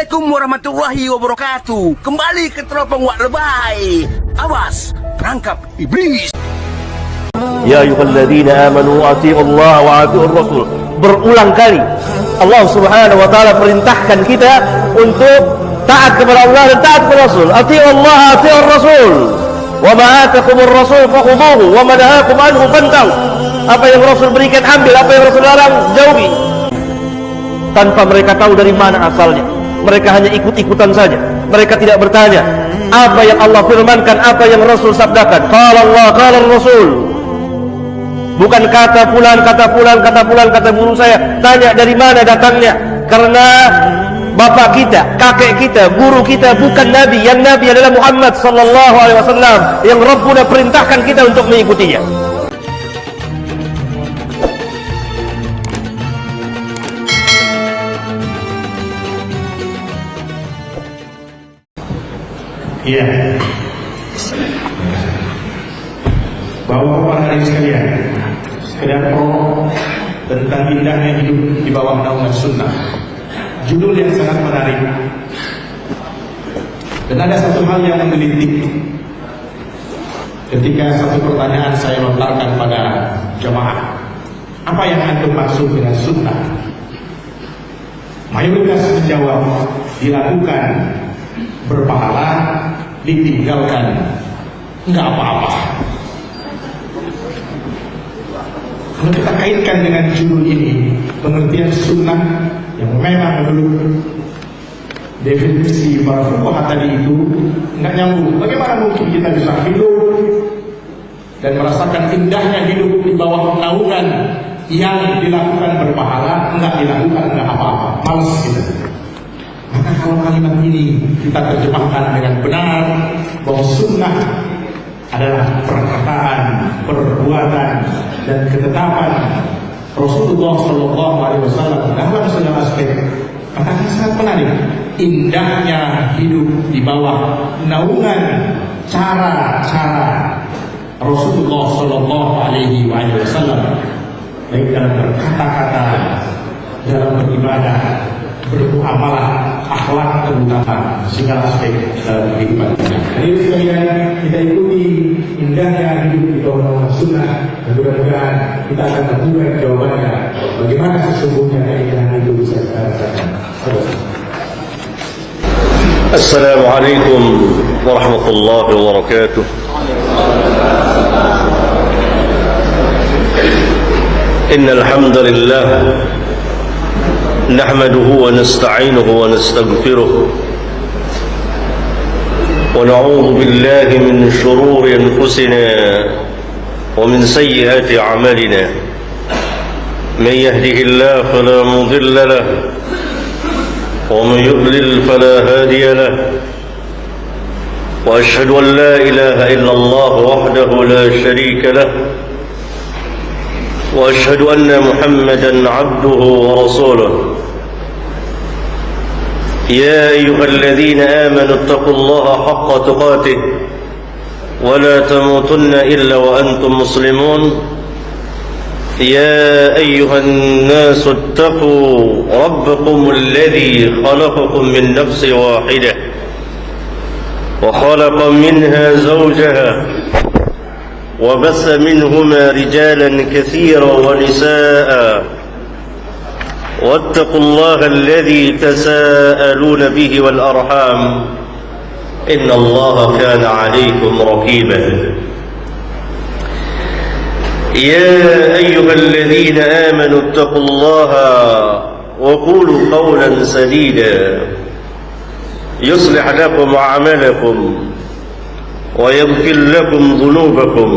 Assalamualaikum warahmatullahi wabarakatuh. Kembali ke teropong Wak Lebay. Awas, tangkap iblis. Ya ayyuhalladzina amanu atii'u Allah wa atii'ur rasul. Berulang kali Allah Subhanahu wa taala perintahkan kita untuk taat kepada Allah dan taat kepada Rasul. Atii'u Allah, atii'ur rasul. Wa ma atakumur rasul fakhudhuhu wa ma nahakum anhu fantahu. Apa yang Rasul berikan ambil, apa yang Rasul larang jauhi. Tanpa mereka tahu dari mana asalnya. Mereka hanya ikut-ikutan saja. Mereka tidak bertanya apa yang Allah firmankan, apa yang Rasul sabdakan. Qala Allah, qala Rasul. Bukan kata fulan, kata fulan, kata fulan, kata guru saya. Tanya dari mana datangnya. Karena bapak kita, kakek kita, guru kita bukan Nabi. Yang Nabi adalah Muhammad sallallahu alaihi wasallam, yang Rabbuna perintahkan kita untuk mengikutinya. Iya, bapak-bapak hadirin sekalian, sekedar promo tentang indahnya hidup di bawah naungan sunnah. Judul yang sangat menarik. Dan ada satu hal yang menggelitik ketika satu pertanyaan saya lontarkan pada jamaah, apa yang antum maksud dengan sunnah? Mayoritas menjawab, dilakukan berpahala, ditinggalkan enggak apa-apa. Kalau kita kaitkan dengan judul ini, pengertian sunnah yang memang menurut definisi para fuqaha tadi itu enggak nyambung. Bagaimana mungkin kita bisa hidup dan merasakan indahnya hidup di bawah naungan yang dilakukan berpahala, enggak dilakukan enggak apa-apa, males gitu. Maka kalau kalimat ini kita terjemahkan dengan benar, bahwa sunnah adalah perkataan, perbuatan, dan ketetapan Rasulullah Shallallahu Alaihi Wasallam dalam segala aspek, maka sangat menarik. Indahnya hidup di bawah naungan cara-cara Rasulullah Shallallahu Alaihi Wasallam, baik dalam berkata-kata, dalam beribadah, bermuamalah, akhlak, terutama segala aspek kehidupan kita. Jadi sekalian, kita ikuti indahnya hidup di bawah naungan sunnah, dan mudah-mudahan kita akan menemukan jawabannya bagaimana sesungguhnya keindahan itu bisa kita rasakan. Assalamualaikum warahmatullahi wabarakatuh. Innal hamdalillah نحمده ونستعينه ونستغفره ونعوذ بالله من شرور أنفسنا ومن سيئات أعمالنا. من يهده الله فلا مضل له ومن يضلل فلا هادي له. وأشهد أن لا إله إلا الله وحده لا شريك له. وأشهد أن محمدا عبده ورسوله. يا أيها الذين آمنوا اتقوا الله حق تقاته ولا تموتن إلا وأنتم مسلمون. يا أيها الناس اتقوا ربكم الذي خلقكم من نفس واحدة وخلق منها زوجها وبث منهما رجالا كثيرا ونساء واتقوا الله الذي تساءلون به والأرحام إن الله كان عليكم رقيبا. يا أيها الذين آمنوا اتقوا الله وقولوا قولا سديدا يصلح لكم أعمالكم ويغفر لكم ذنوبكم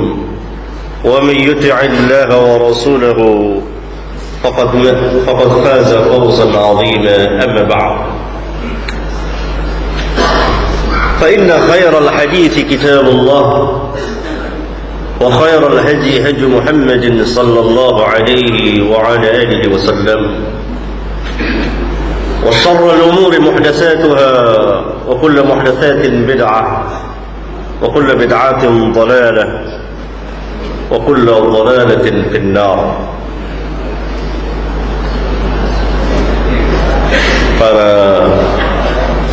ومن يطع الله ورسوله فقد فاز فوزا عظيما. أما بعد، فإن خير الحديث كتاب الله وخير الهدي هدي محمد صلى الله عليه وعلى آله وسلم وشر الأمور محدثاتها وكل محدثات بدعة وكل بدعة ضلالة وكل ضلالة في النار. Para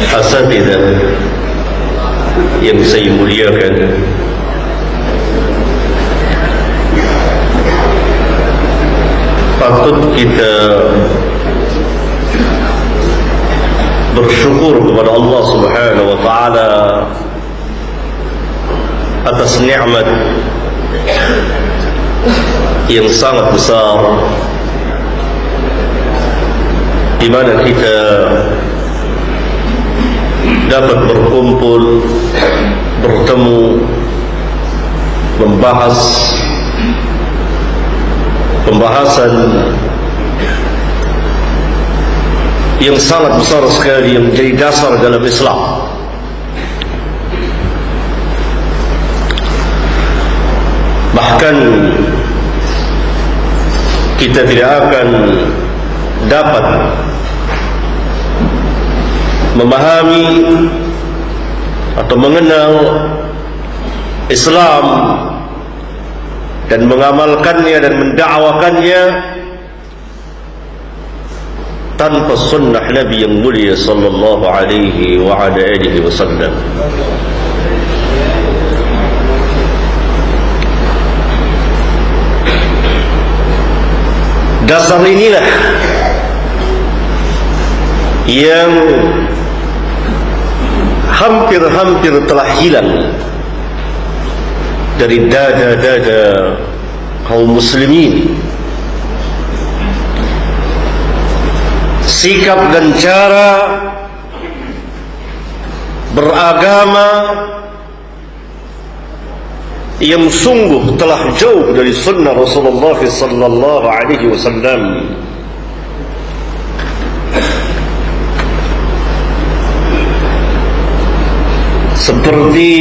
asatidzah yang saya muliakan, patut kita bersyukur kepada Allah Subhanahu wa taala atas nikmat yang sangat besar di mana kita dapat berkumpul, bertemu, membahas pembahasan yang sangat besar sekali yang menjadi dasar dalam Islam. Bahkan kita tidak akan dapat memahami atau mengenal Islam dan mengamalkannya dan mendakwakannya tanpa sunnah Nabi yang mulia sallallahu alaihi wa ala alihi wasallam. Dasar inilah yang hampir-hampir telah hilang dari dada-dada kaum muslimin. Sikap dan cara beragama yang sungguh telah jauh dari sunnah Rasulullah sallallahu alaihi wasallam. Seperti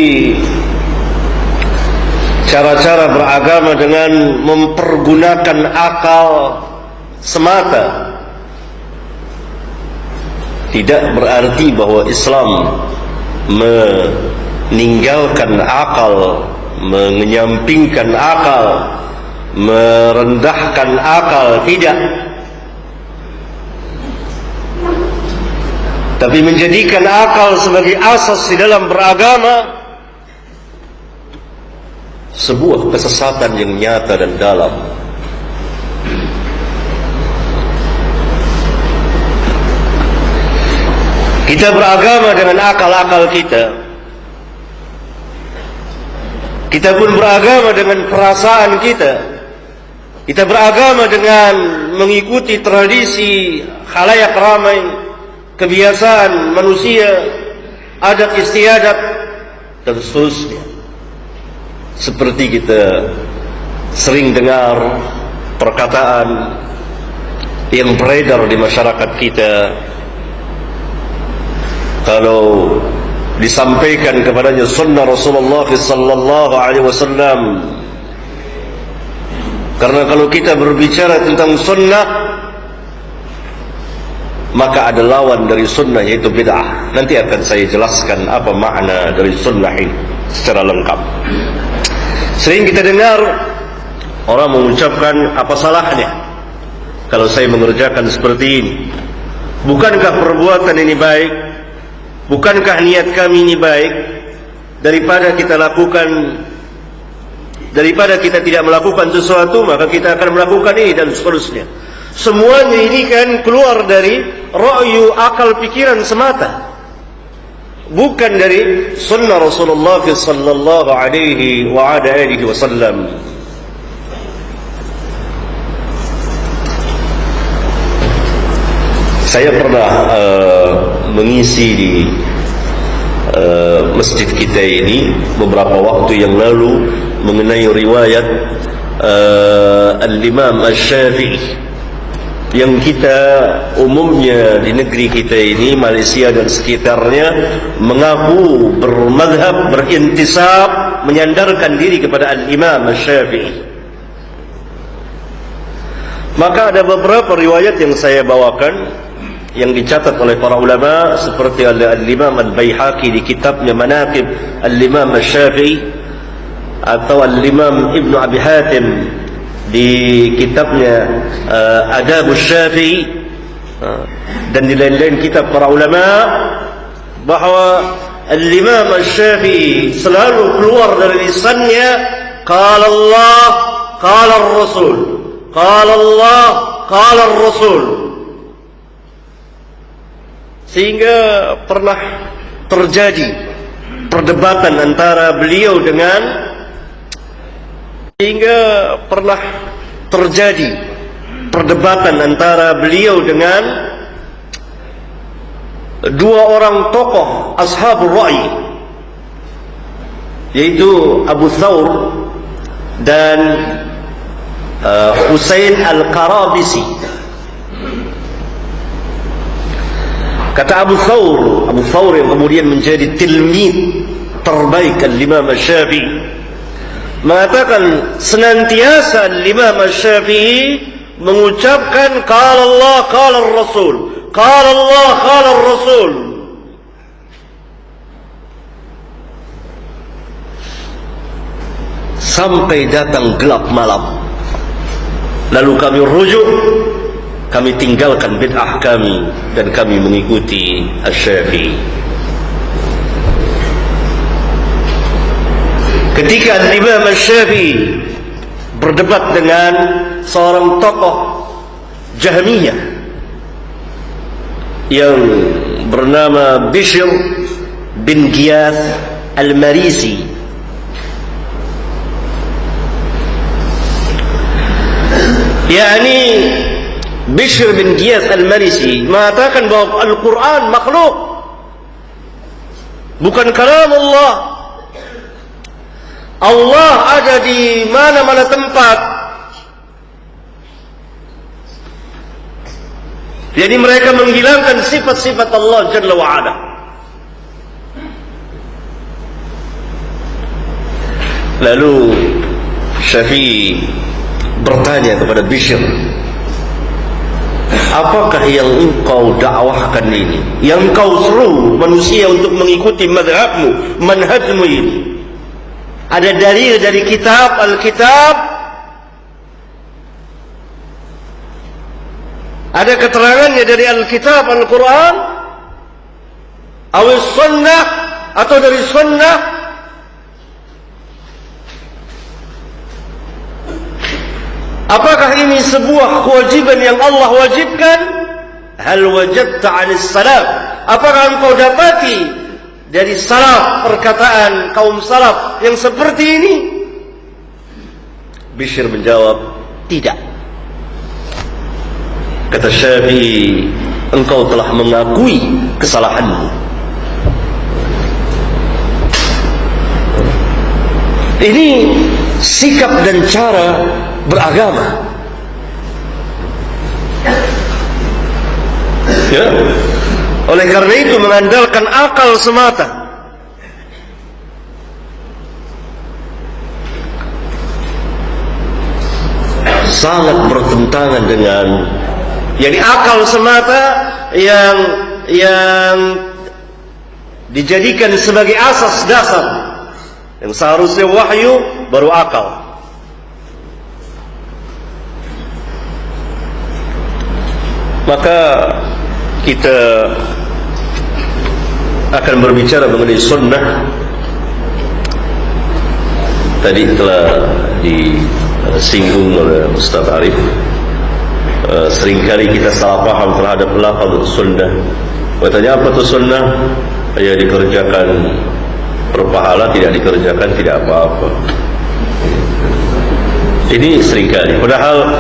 cara-cara beragama dengan mempergunakan akal semata, tidak berarti bahwa Islam meninggalkan akal, menyampingkan akal, merendahkan akal, tidak. Tapi menjadikan akal sebagai asas di dalam beragama sebuah kesesatan yang nyata dan dalam. Kita beragama dengan akal-akal kita. Kita pun beragama dengan perasaan kita. Kita beragama dengan mengikuti tradisi khalayak ramai, kebiasaan manusia, adat istiadat dan seterusnya. Seperti kita sering dengar perkataan yang beredar di masyarakat kita, kalau disampaikan kepadanya sunnah Rasulullah sallallahu alaihi wasallam. Karena kalau kita berbicara tentang sunnah, maka ada lawan dari sunnah, yaitu bid'ah. Nanti akan saya jelaskan apa makna dari sunnah ini secara lengkap. Sering kita dengar orang mengucapkan, apa salahnya kalau saya mengerjakan seperti ini? Bukankah perbuatan ini baik? Bukankah niat kami ini baik? Daripada kita tidak melakukan sesuatu, maka kita akan melakukan ini dan seterusnya. Semuanya ini kan keluar dari ra'yu akal pikiran semata, bukan dari sunnah Rasulullah sallallahu alaihi wa ala alihi wasallam. Saya pernah mengisi di masjid kita ini beberapa waktu yang lalu mengenai riwayat Al-Imam Asy-Syafi'i yang kita umumnya di negeri kita ini, Malaysia dan sekitarnya, mengaku bermadhab, berintisab, menyandarkan diri kepada Al-Imam Asy-Syafi'i. Maka ada beberapa riwayat yang saya bawakan yang dicatat oleh para ulama, seperti Al-Imam Al-Baihaqi di kitabnya Manaqib Al-Imam Asy-Syafi'i, atau Al-Imam Ibn Abi Hatim di kitabnya Adab Asy-Syafi'i, dan di lain-lain kitab para ulama bahwa Al-Imam Asy-Syafi'i selalu keluar dari lisannya qala Allah, qala Rasul, qala Allah, qala Rasul, sehingga pernah terjadi perdebatan antara beliau dengan dua orang tokoh ashabul ra'i, yaitu Abu Thawr dan Husain Al-Qarabisi. Kata Abu Thawr yang kemudian menjadi tilmid terbaik Al-Imam Asy-Syafi'i, mengatakan senantiasa Al-Imam Asy-Syafi'i mengucapkan qala Allah, qala Rasul, qala Allah, qala Rasul. Sampai datang gelap malam, lalu kami rujuk, kami tinggalkan bid'ah kami dan kami mengikuti Asy-Syafi'i. Ketika Imam Asy-Syafi'i berdebat dengan seorang tokoh Jahmiyah yang bernama Bishr bin Ghiyath Al-Marisi, yakni Bishr bin Ghiyath Al-Marisi mengatakan bahwa Al-Quran makhluk, bukan kalam Allah. Allah ada di mana-mana tempat. Jadi mereka menghilangkan sifat-sifat Allah Jalla wa'ala. Lalu Syafi'i bertanya kepada Bishr, apakah yang engkau dakwahkan ini, yang engkau seru manusia untuk mengikuti mazhabmu, manhajmu ini, ada dalil dari kitab Alkitab, ada keterangannya dari Alkitab Al-Quran, awis sunnah, atau dari sunnah? Apakah ini sebuah kewajiban yang Allah wajibkan? Hal wajadta 'anis salaf, apakah engkau dapati dari salaf, perkataan kaum salaf yang seperti ini? Bishr menjawab, tidak. Kata Syafi'i, engkau telah mengakui kesalahanmu. Ini sikap dan cara beragama, ya. Oleh karena itu mengandalkan akal semata sangat bertentangan dengan akal semata yang dijadikan sebagai asas dasar, yang seharusnya wahyu baru akal. Maka kita akan berbicara mengenai sunnah. Tadi telah disinggung oleh Ustaz Arif. Seringkali kita salah paham terhadap lafaz sunnah. Katanya apa itu sunnah? Ya dikerjakan berpahala, tidak dikerjakan tidak apa-apa. Ini seringkali. Padahal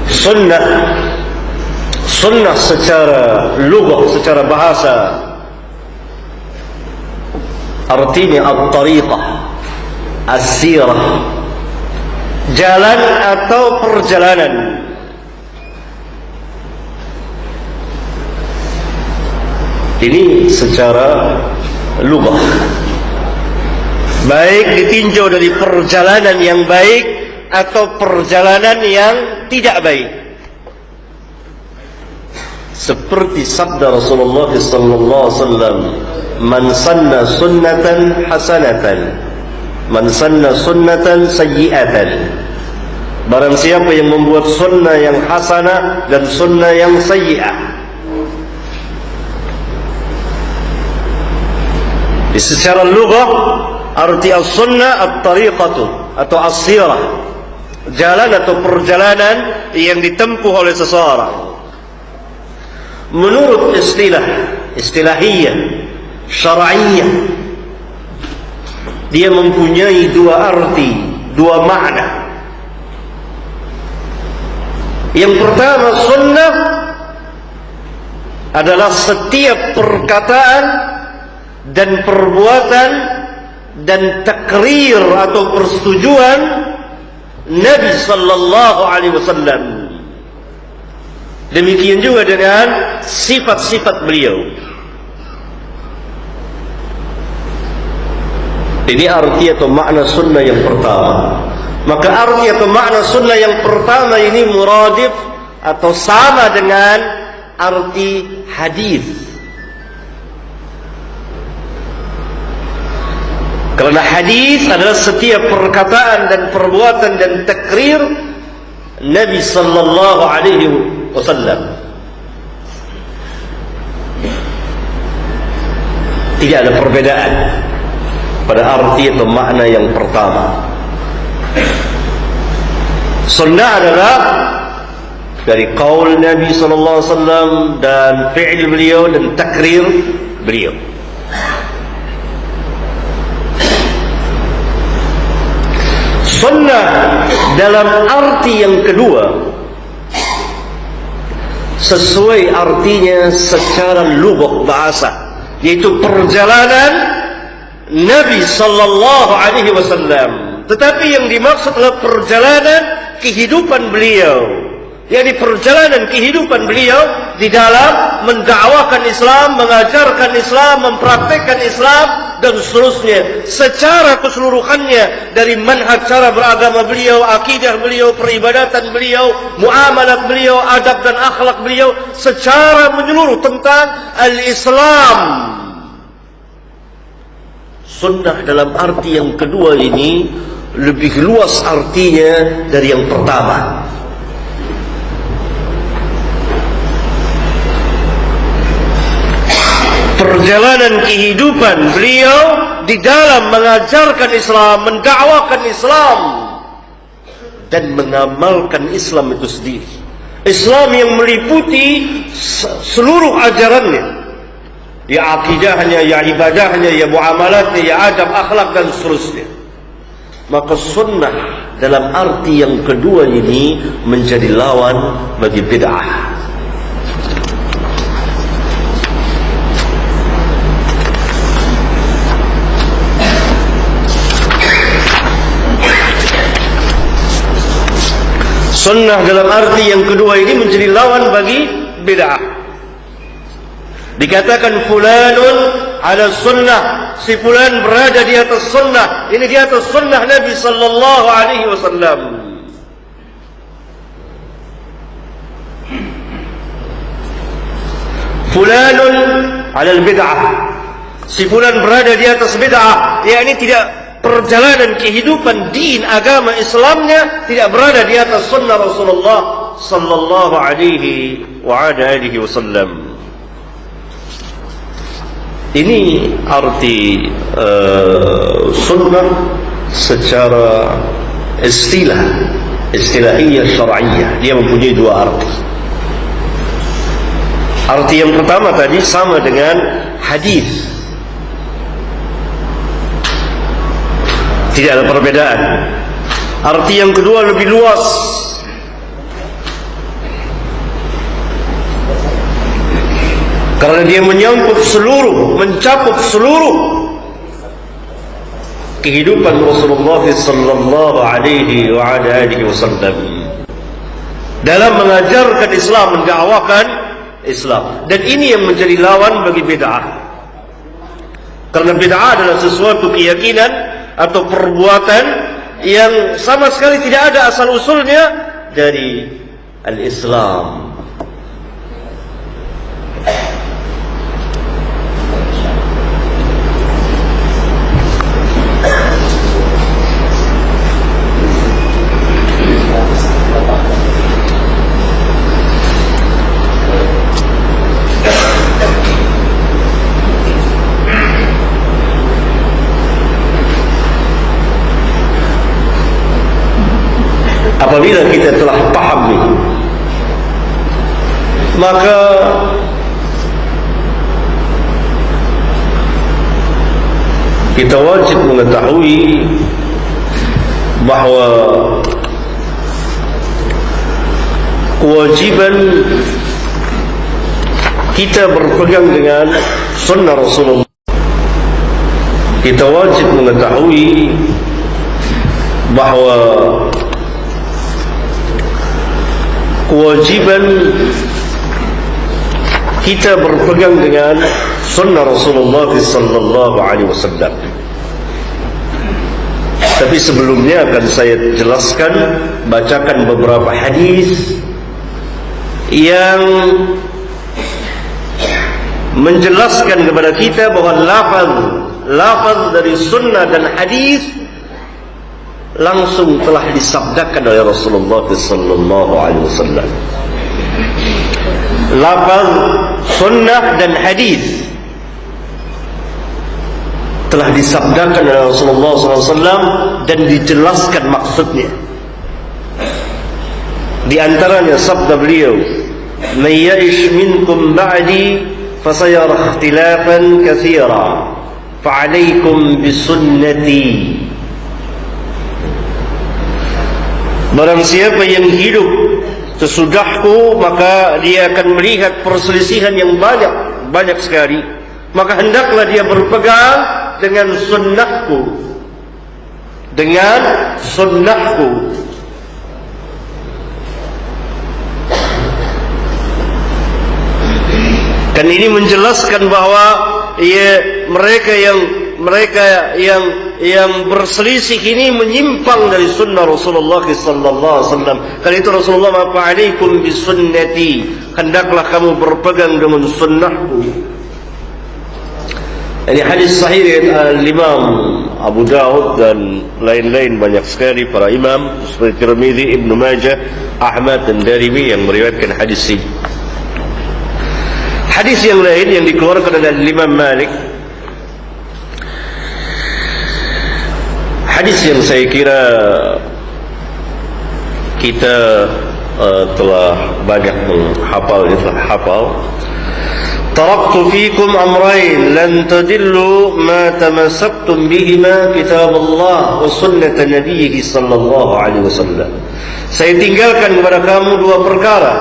sunnah secara lughah, secara bahasa, artinya at-tariqah, as-sirah, jalan atau perjalanan. Ini secara lughah, baik ditinjau dari perjalanan yang baik atau perjalanan yang tidak baik. Seperti sabda Rasulullah sallallahu alaihi wasallam, man sanna sunnatan hasanatan, man sanna sunnatan sayyi'atan. Barang siapa yang membuat sunnah yang hasanah dan sunnah yang sayyi'ah. Secara lughah, arti as-sunnah at-tariqatu atau as-sirah, jalan atau perjalanan yang ditempuh oleh seseorang. Menurut istilahiyah, syar'iyyah, dia mempunyai dua arti, dua makna. Yang pertama, sunnah adalah setiap perkataan dan perbuatan dan takrir atau persetujuan Nabi sallallahu alaihi wasallam. Demikian juga dengan sifat-sifat beliau. Ini arti atau makna sunnah yang pertama. Maka arti atau makna sunnah yang pertama ini muradif atau sama dengan arti hadis. Karena hadis adalah setiap perkataan dan perbuatan dan takrir Nabi sallallahu alaihi wasallam. Tidak ada perbedaan pada arti atau makna yang pertama. Sunnah adalah dari qaul Nabi sallallahu alaihi wasallam dan fi'il beliau dan takrir beliau. Sunnah dalam arti yang kedua, sesuai artinya secara lughah bahasa, yaitu perjalanan Nabi sallallahu alaihi wasallam. Tetapi yang dimaksud adalah perjalanan kehidupan beliau, yakni perjalanan kehidupan beliau di dalam mendakwakan Islam, mengajarkan Islam, mempraktekkan Islam dan seterusnya secara keseluruhannya, dari manhaj cara beragama beliau, akidah beliau, peribadatan beliau, muamalat beliau, adab dan akhlak beliau secara menyeluruh tentang al-Islam. Sunnah dalam arti yang kedua ini lebih luas artinya dari yang pertama. Perjalanan kehidupan beliau di dalam mengajarkan Islam, mendakwakan Islam dan mengamalkan Islam itu sendiri. Islam yang meliputi seluruh ajarannya, ya akidahnya, ya ibadahnya, ya muamalatnya, ya adab, akhlak dan seterusnya. Maka sunnah dalam arti yang kedua ini menjadi lawan bagi bid'ah. Sunnah dalam arti yang kedua ini menjadi lawan bagi bid'ah. Dikatakan fulanun ala sunnah, si fulan berada di atas sunnah. Ini di atas sunnah Nabi sallallahu alaihi wasallam. Fulanun ala bid'ah, si fulan berada di atas bid'ah, yakni tidak, perjalanan kehidupan din agama Islamnya tidak berada di atas sunnah Rasulullah sallallahu alaihi wa alihi wasallam. Ini arti sunnah secara istilahiyah syar'iyyah. Dia mempunyai dua arti. Arti yang pertama tadi sama dengan hadis, tidak ada perbedaan. Arti yang kedua lebih luas. Karena dia mencakup seluruh kehidupan Rasulullah sallallahu alaihi wa alihi wasallam dalam mengajarkan Islam, mendakwakan Islam. Dan ini yang menjadi lawan bagi bid'ah. Karena bid'ah adalah sesuatu keyakinan atau perbuatan yang sama sekali tidak ada asal usulnya dari al-Islam. Apabila kita telah paham ini, maka kita wajib mengetahui bahawa kewajiban kita berpegang dengan sunnah Rasulullah. Kita wajib mengetahui bahawa kewajiban kita berpegang dengan sunnah Rasulullah sallallahu alaihi wasallam. Tapi sebelumnya akan saya jelaskan, bacakan beberapa hadis yang menjelaskan kepada kita bahawa lafaz dari sunnah dan hadis langsung telah disabdakan oleh Rasulullah sallallahu alaihi wasallam. Lafaz sunnah dan hadis telah disabdakan oleh Rasulullah SAW dan dijelaskan maksudnya. Di antaranya sabda beliau, "Man ya'ish minkum ba'di fasayara ikhtilafan katsira, fa'alaikum bisunnati." Barang siapa yang hidup sesudahku, maka dia akan melihat perselisihan yang banyak sekali. Maka hendaklah dia berpegang dengan sunnahku, Kan ini menjelaskan bahawa mereka yang berselisih ini menyimpang dari sunnah Rasulullah sallallahu alaihi wasallam. Karena itu Rasulullah ma'alaikum bisunnati, hendaklah kamu berpegang dengan sunnahku. Ini hadis sahih Imam Abu Daud dan lain-lain, banyak sekali para imam seperti Tirmidzi, Ibnu Majah, Ahmad dan Darimi yang meriwayatkan hadis ini. Hadis yang lain yang dikeluarkan oleh Imam Malik, hadis yang saya kira kita telah banyak menghafal. Taraktu fikum amrayn lan tadillu ma tamassaktum bihima kitab Allah wa sunnat Nabiyyih sallallahu alaihi wasallam. Saya tinggalkan kepada kamu dua perkara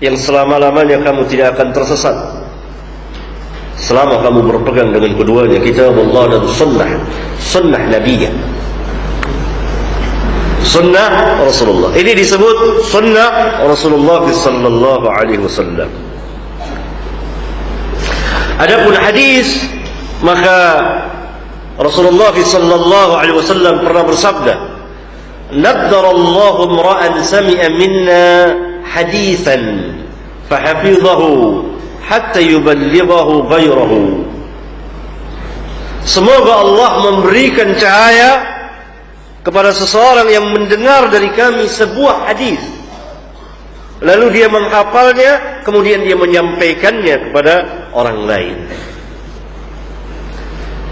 yang selama-lamanya kamu tidak akan tersesat selama kamu berpegang dengan keduanya, kitab Allah dan sunnah Nabiyyah, sunnah Rasulullah. Ini disebut sunnah Rasulullah sallallahu alaihi wasallam. Adapun hadis, maka Rasulullah sallallahu alaihi wasallam pernah bersabda, "Naddarallahu imra'an sami'a minna hadithan fahafidhahu hatta yuballighahu ghayrahu." Semoga Allah memberikan cahaya kepada seseorang yang mendengar dari kami sebuah hadis, lalu dia menghafalnya, kemudian dia menyampaikannya kepada orang lain.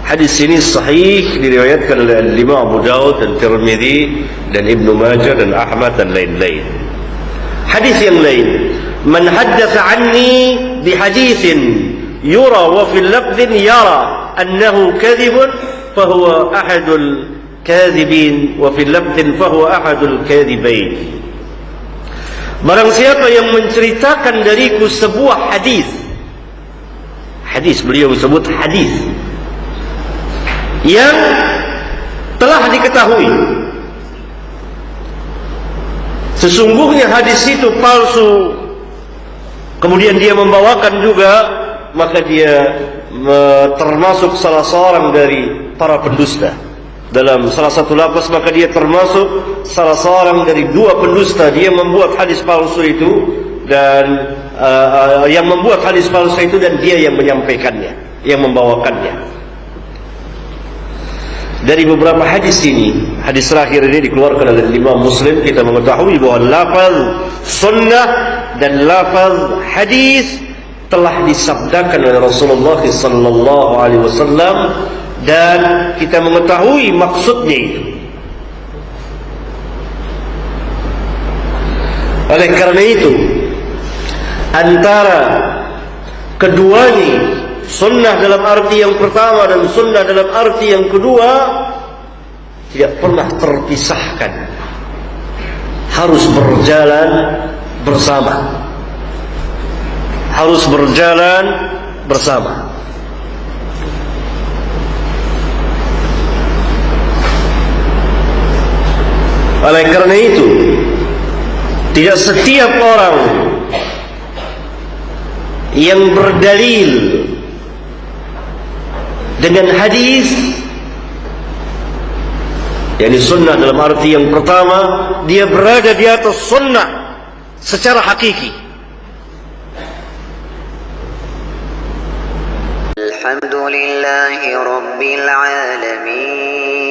Hadis ini sahih, diriwayatkan oleh Imam Abu Daud dan Tirmidzi dan Ibnu Majah dan Ahmad dan lain-lain. Hadis yang lain, "Man haddatsa anni bihaditsin yura wa fil lafdhin yara annahu kadhibun fahuwa ahadul kadhibin wa fil lafdhin fahuwa ahadul kadhibain." Barang siapa yang menceritakan dariku sebuah hadis, beliau sebut hadis yang telah diketahui sesungguhnya hadis itu palsu, kemudian dia membawakan juga, maka dia termasuk salah seorang dari para pendusta. Dalam salah satu lafaz, maka dia termasuk salah seorang dari dua pendusta. Dia membuat hadis palsu itu dan yang membuat hadis palsu itu, dan dia yang menyampaikannya, yang membawakannya. Dari beberapa hadis ini, hadis terakhir ini dikeluarkan oleh Imam Muslim, kita mengetahui bahwa lafaz sunnah dan lafaz hadis telah disabdakan oleh Rasulullah sallallahu alaihi wasallam, dan kita mengetahui maksudnya itu. Oleh karena itu, antara keduanya, sunnah dalam arti yang pertama dan sunnah dalam arti yang kedua, tidak pernah terpisahkan, harus berjalan bersama, harus berjalan bersama. Oleh karena itu, tidak setiap orang yang berdalil dengan hadis, yakni sunnah dalam arti yang pertama, dia berada di atas sunnah secara hakiki. Alhamdulillahi Rabbil Alamin.